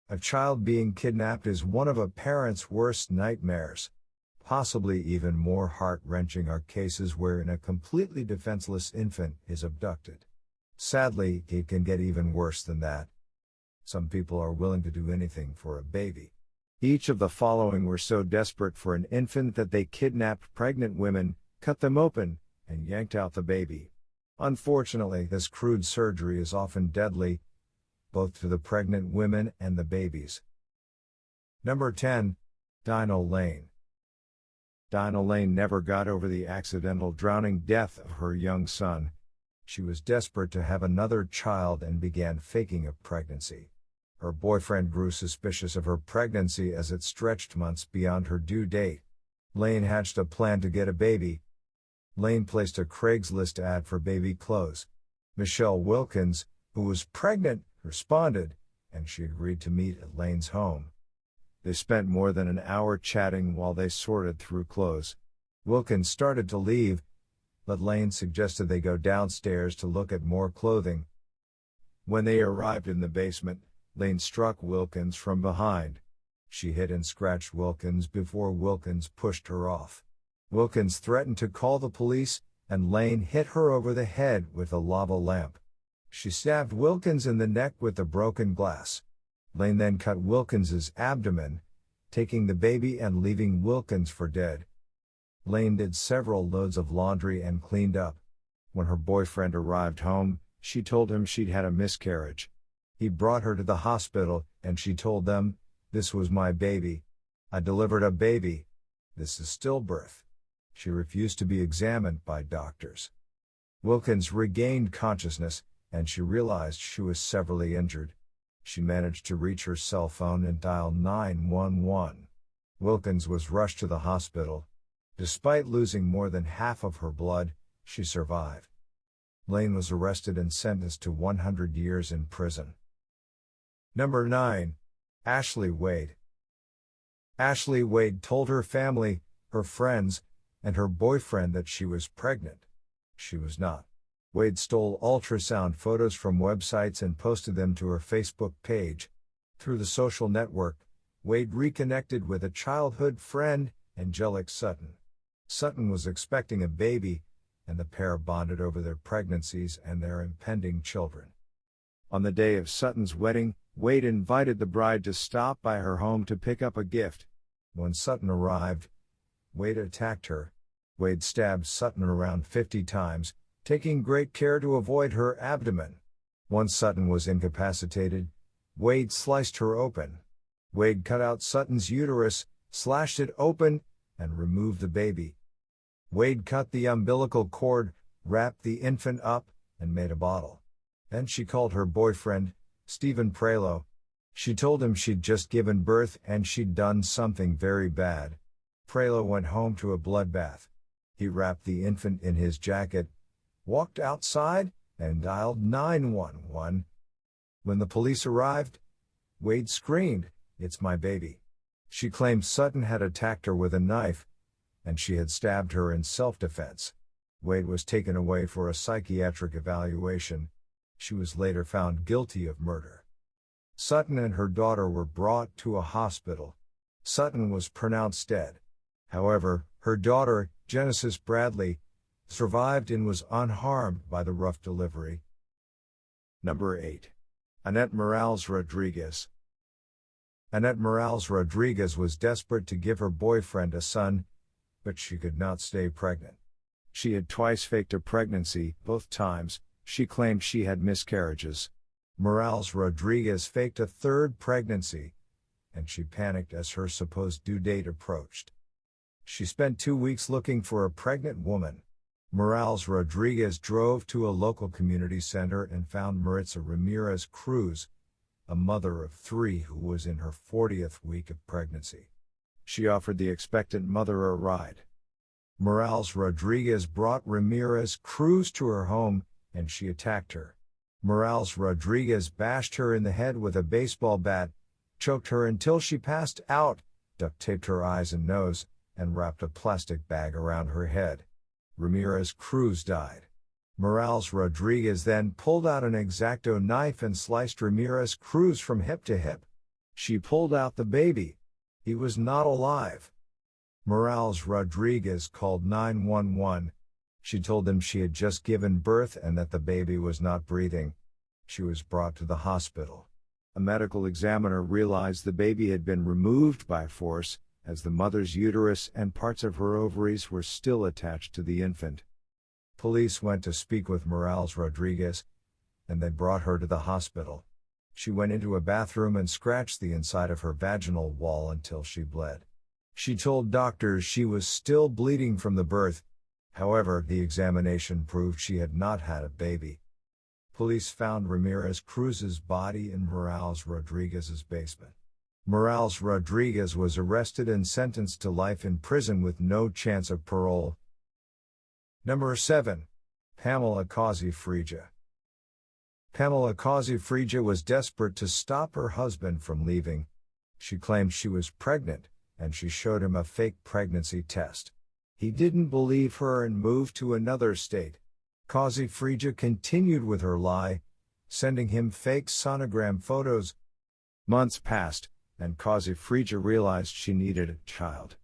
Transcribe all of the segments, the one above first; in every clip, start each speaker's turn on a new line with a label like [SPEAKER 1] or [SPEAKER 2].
[SPEAKER 1] A child being kidnapped is one of a parent's worst nightmares. Possibly even more heart-wrenching are cases wherein a completely defenseless infant is abducted. Sadly, it can get even worse than that. Some people are willing to do anything for a baby. Each of the following were so desperate for an infant that they kidnapped pregnant women, cut them open, and yanked out the baby. Unfortunately, this crude surgery is often deadly, both to the pregnant women and the babies. Number 10. Dynel Lane. Dynel Lane never got over the accidental drowning death of her young son. She was desperate to have another child and began faking a pregnancy. Her boyfriend grew suspicious of her pregnancy as it stretched months beyond her due date. Lane hatched a plan to get a baby. Lane placed a Craigslist ad for baby clothes. Michelle Wilkins, who was pregnant, responded, and she agreed to meet at Lane's home. They spent more than an hour chatting while they sorted through clothes. Wilkins started to leave, but Lane suggested they go downstairs to look at more clothing. When they arrived in the basement, Lane struck Wilkins from behind. She hit and scratched Wilkins before Wilkins pushed her off. Wilkins threatened to call the police, and Lane hit her over the head with a lava lamp. She stabbed Wilkins in the neck with the broken glass. Lane then cut Wilkins's abdomen, taking the baby and leaving Wilkins for dead. Lane did several loads of laundry and cleaned up. When her boyfriend arrived home, she told him she'd had a miscarriage. He brought her to the hospital, and she told them, "This was my baby. I delivered a baby. This is stillbirth." She refused to be examined by doctors. Wilkins regained consciousness, and she realized she was severely injured. She managed to reach her cell phone and dial 911. Wilkins was rushed to the hospital. Despite losing more than half of her blood, she survived. Lane was arrested and sentenced to 100 years in prison. Number 9. Ashleigh Wade. Ashleigh Wade told her family, her friends, and her boyfriend that she was pregnant. She was not. Wade stole ultrasound photos from websites and posted them to her Facebook page. Through the social network, Wade reconnected with a childhood friend, Angelic Sutton. Sutton was expecting a baby, and the pair bonded over their pregnancies and their impending children. On the day of Sutton's wedding, Wade invited the bride to stop by her home to pick up a gift. When Sutton arrived, Wade attacked her. Wade stabbed Sutton around 50 times, taking great care to avoid her abdomen. Once Sutton was incapacitated, Wade sliced her open. Wade cut out Sutton's uterus, slashed it open, and removed the baby. Wade cut the umbilical cord, wrapped the infant up, and made a bottle. Then she called her boyfriend, Stephen Prelo. She told him she'd just given birth and she'd done something very bad. Prelo went home to a bloodbath. He wrapped the infant in his jacket, walked outside, and dialed 911. When the police arrived, Wade screamed, "It's my baby." She claimed Sutton had attacked her with a knife, and she had stabbed her in self-defense. Wade was taken away for a psychiatric evaluation. She was later found guilty of murder. Sutton and her daughter were brought to a hospital. Sutton was pronounced dead. However, her daughter, Genesis Bradley, survived and was unharmed by the rough delivery. Number 8. Annette Morales-Rodriguez. Annette Morales-Rodriguez was desperate to give her boyfriend a son, but she could not stay pregnant. She had twice faked a pregnancy. Both times, she claimed she had miscarriages. Morales-Rodriguez faked a third pregnancy, and she panicked as her supposed due date approached. She spent 2 weeks looking for a pregnant woman. Morales-Rodriguez drove to a local community center and found Maritza Ramirez Cruz, a mother of 3 who was in her 40th week of pregnancy. She offered the expectant mother a ride. Morales-Rodriguez brought Ramirez Cruz to her home, and she attacked her. Morales-Rodriguez bashed her in the head with a baseball bat, choked her until she passed out, duct-taped her eyes and nose, and wrapped a plastic bag around her head. Ramirez Cruz died. Morales-Rodriguez then pulled out an X-Acto knife and sliced Ramirez Cruz from hip to hip. She pulled out the baby. He was not alive. Morales-Rodriguez called 911. She told them she had just given birth and that the baby was not breathing. She was brought to the hospital. A medical examiner realized the baby had been removed by force, as the mother's uterus and parts of her ovaries were still attached to the infant. Police went to speak with Morales-Rodriguez, and they brought her to the hospital. She went into a bathroom and scratched the inside of her vaginal wall until she bled. She told doctors she was still bleeding from the birth. However, the examination proved she had not had a baby. Police found Ramirez Cruz's body in Morales-Rodriguez's basement. Morales-Rodriguez was arrested and sentenced to life in prison with no chance of parole. Number 7. Pamela Causey-Fregia. Pamela Causey-Fregia was desperate to stop her husband from leaving. She claimed she was pregnant, and she showed him a fake pregnancy test. He didn't believe her and moved to another state. Causey-Fregia continued with her lie, sending him fake sonogram photos. Months passed, and Causey-Fregia realized she needed a child.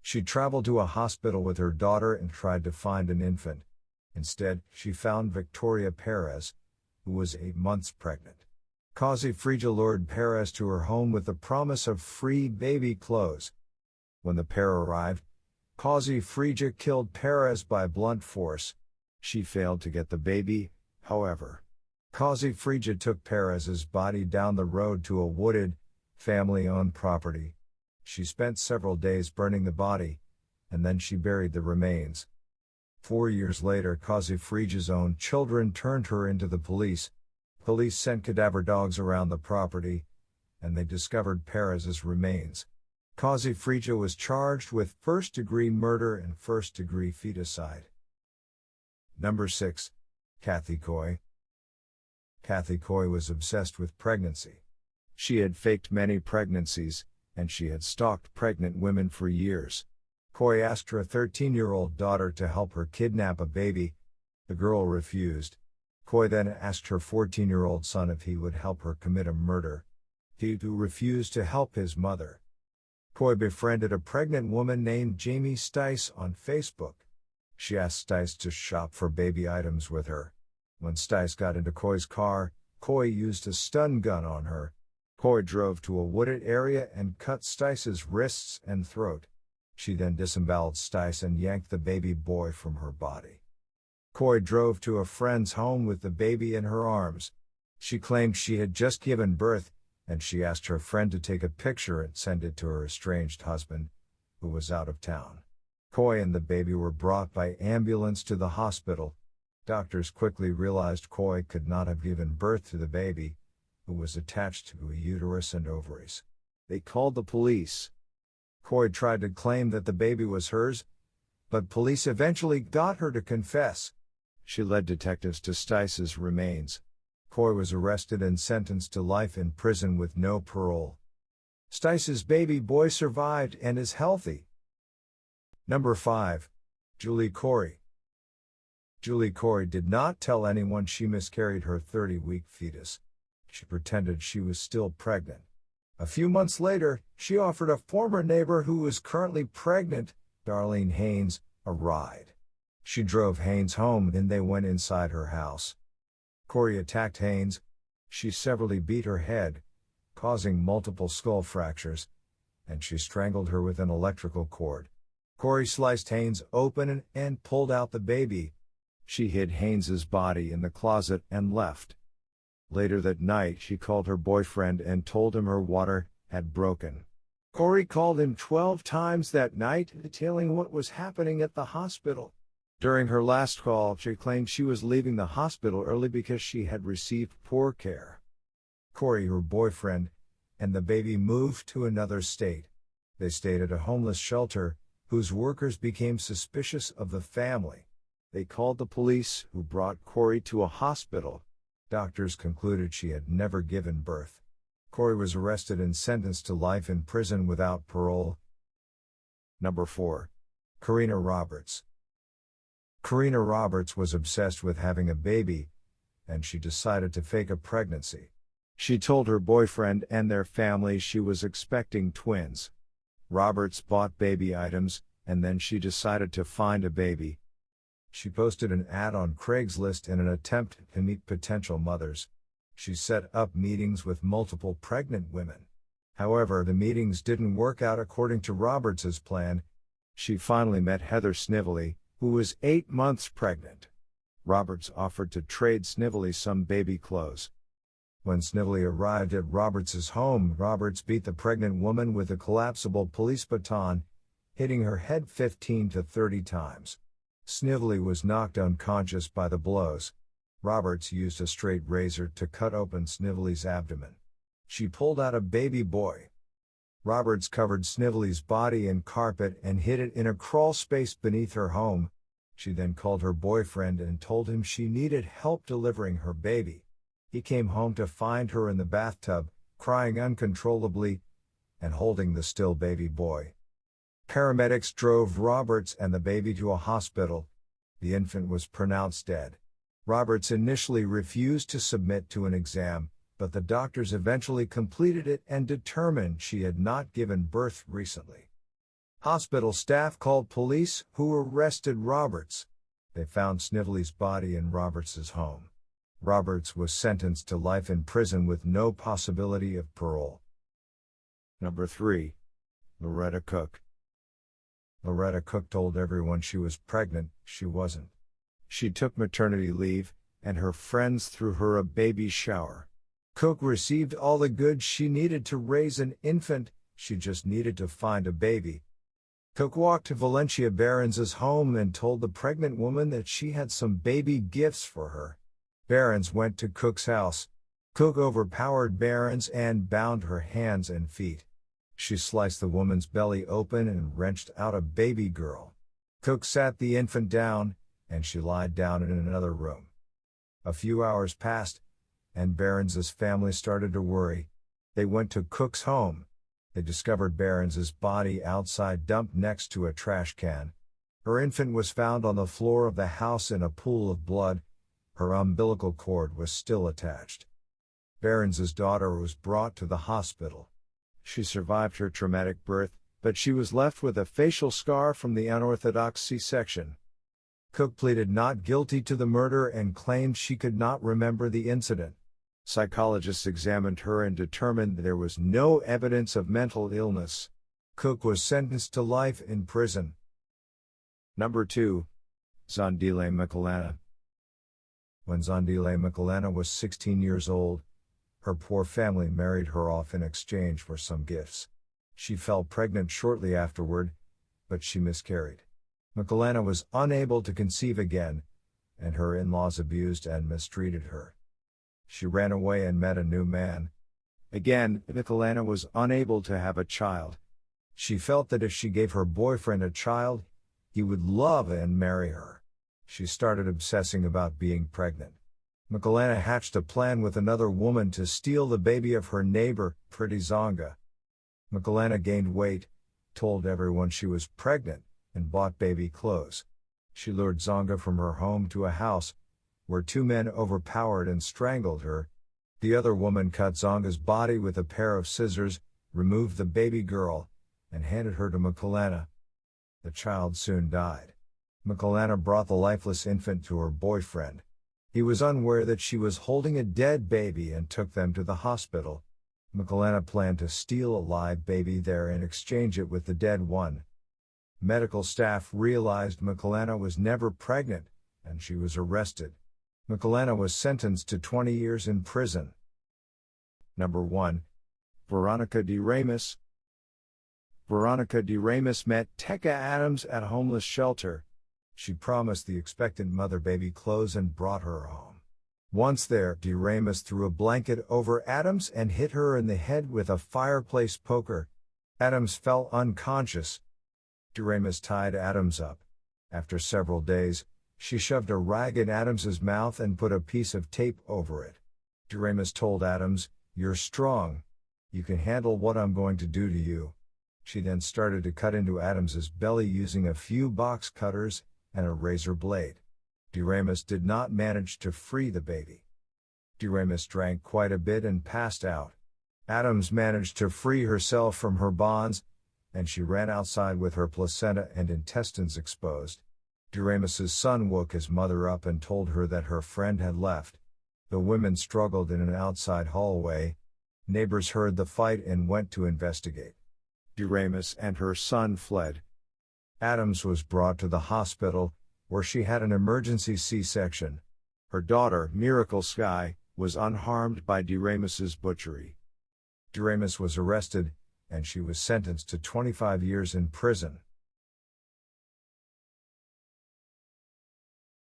[SPEAKER 1] She traveled to a hospital with her daughter and tried to find an infant. Instead, she found Victoria Perez, who was 8 months pregnant. Causey-Fregia lured Perez to her home with the promise of free baby clothes. When the pair arrived, Causey-Fregia killed Perez by blunt force. She failed to get the baby, however. Causey-Fregia took Perez's body down the road to a wooded, family-owned property. She spent several days burning the body, and then she buried the remains. 4 years later, Causey-Fregia's own children turned her into the police. Police sent cadaver dogs around the property, and they discovered Perez's remains. Causey-Fregia was charged with first-degree murder and first-degree feticide. Number 6. Kathy Coy. Kathy Coy was obsessed with pregnancy. She had faked many pregnancies, and she had stalked pregnant women for years. Coy asked her 13-year-old daughter to help her kidnap a baby. The girl refused. Coy then asked her 14-year-old son if he would help her commit a murder. He too refused to help his mother. Coy befriended a pregnant woman named Jamie Stice on Facebook. She asked Stice to shop for baby items with her. When Stice got into Coy's car, Coy used a stun gun on her. Coy drove to a wooded area and cut Stice's wrists and throat. She then disemboweled Stice and yanked the baby boy from her body. Coy drove to a friend's home with the baby in her arms. She claimed she had just given birth, and she asked her friend to take a picture and send it to her estranged husband, who was out of town. Coy and the baby were brought by ambulance to the hospital. Doctors quickly realized Coy could not have given birth to the baby, who was attached to a uterus and ovaries. They called the police. Coy tried to claim that the baby was hers, but police eventually got her to confess. She led detectives to Stice's remains. Coy was arrested and sentenced to life in prison with no parole. Stice's baby boy survived and is healthy. Number 5. Julie Corey. Julie Corey did not tell anyone she miscarried her 30-week fetus. She pretended she was still pregnant. A few months later, she offered a former neighbor who was currently pregnant, Darlene Haynes, a ride. She drove Haynes home and they went inside her house. Corey attacked Haynes. She severely beat her head, causing multiple skull fractures, and she strangled her with an electrical cord. Corey sliced Haynes open and pulled out the baby. She hid Haynes's body in the closet and left. Later that night, she called her boyfriend and told him her water had broken. Corey called him 12 times that night, detailing what was happening at the hospital. During her last call, she claimed she was leaving the hospital early because she had received poor care. Corey, her boyfriend, and the baby moved to another state. They stayed at a homeless shelter, whose workers became suspicious of the family. They called the police, who brought Corey to a hospital. Doctors concluded she had never given birth. Corey was arrested and sentenced to life in prison without parole. Number 4. Korena Roberts. Korena Roberts was obsessed with having a baby, and she decided to fake a pregnancy. She told her boyfriend and their family she was expecting twins. Roberts bought baby items, and then she decided to find a baby. She posted an ad on Craigslist in an attempt to meet potential mothers. She set up meetings with multiple pregnant women. However, the meetings didn't work out according to Roberts's plan. She finally met Heather Snively, who was 8 months pregnant. Roberts offered to trade Snively some baby clothes. When Snively arrived at Roberts's home, Roberts beat the pregnant woman with a collapsible police baton, hitting her head 15 to 30 times. Snively was knocked unconscious by the blows. Roberts used a straight razor to cut open Snively's abdomen. She pulled out a baby boy. Roberts covered Snively's body in carpet and hid it in a crawl space beneath her home. She then called her boyfriend and told him she needed help delivering her baby. He came home to find her in the bathtub, crying uncontrollably, and holding the still baby boy. Paramedics drove Roberts and the baby to a hospital. The infant was pronounced dead. Roberts initially refused to submit to an exam, but the doctors eventually completed it and determined she had not given birth recently. Hospital staff called police, who arrested Roberts. They found Snively's body in Roberts's home. Roberts was sentenced to life in prison with no possibility of parole. Number 3. Loretta Cooke. Loretta Cooke told everyone she was pregnant. She wasn't. She took maternity leave, and her friends threw her a baby shower. Cooke received all the goods she needed to raise an infant. She just needed to find a baby. Cooke walked to Valencia Behrens's home and told the pregnant woman that she had some baby gifts for her. Behrens went to Cooke's house. Cooke overpowered Behrens and bound her hands and feet. She sliced the woman's belly open and wrenched out a baby girl. Cooke sat the infant down, and she lied down in another room. A few hours passed, and Behrens's family started to worry. They went to Cooke's home. They discovered Behrens's body outside, dumped next to a trash can. Her infant was found on the floor of the house in a pool of blood. Her umbilical cord was still attached. Behrens's daughter was brought to the hospital. She survived her traumatic birth, but she was left with a facial scar from the unorthodox C-section. Cooke pleaded not guilty to the murder and claimed she could not remember the incident. Psychologists examined her and determined there was no evidence of mental illness. Cooke was sentenced to life in prison. Number 2. Zandile Makulana. When Zandile Makulana was 16 years old, her poor family married her off in exchange for some gifts. She fell pregnant shortly afterward, but she miscarried. Makulana was unable to conceive again, and her in-laws abused and mistreated her. She ran away and met a new man. Again, Makulana was unable to have a child. She felt that if she gave her boyfriend a child, he would love and marry her. She started obsessing about being pregnant. Makulana hatched a plan with another woman to steal the baby of her neighbor, Pretty Zonga. Makulana gained weight, told everyone she was pregnant, and bought baby clothes. She lured Zonga from her home to a house, where 2 men overpowered and strangled her. The other woman cut Zonga's body with a pair of scissors, removed the baby girl, and handed her to Makulana. The child soon died. Makulana brought the lifeless infant to her boyfriend. He was unaware that she was holding a dead baby and took them to the hospital. Makulana planned to steal a live baby there and exchange it with the dead one. Medical staff realized Makulana was never pregnant, and she was arrested. Makulana was sentenced to 20 years in prison. Number 1. Veronica Deramous. Veronica Deramous met Tekka Adams at a homeless shelter. She promised the expectant mother baby clothes and brought her home. Once there, Deramous threw a blanket over Adams and hit her in the head with a fireplace poker. Adams fell unconscious. Deramous tied Adams up. After several days, she shoved a rag in Adams's mouth and put a piece of tape over it. Deramous told Adams, "You're strong. You can handle what I'm going to do to you." She then started to cut into Adams's belly using a few box cutters and a razor blade. Deramous did not manage to free the baby. Deramous drank quite a bit and passed out. Adams managed to free herself from her bonds, and she ran outside with her placenta and intestines exposed. Deramous's son woke his mother up and told her that her friend had left. The women struggled in an outside hallway. Neighbors heard the fight and went to investigate. Deramous and her son fled. Adams was brought to the hospital, where she had an emergency C-section. Her daughter, Miracle Sky, was unharmed by Deramous's butchery. Deramous was arrested, and she was sentenced to 25 years in prison.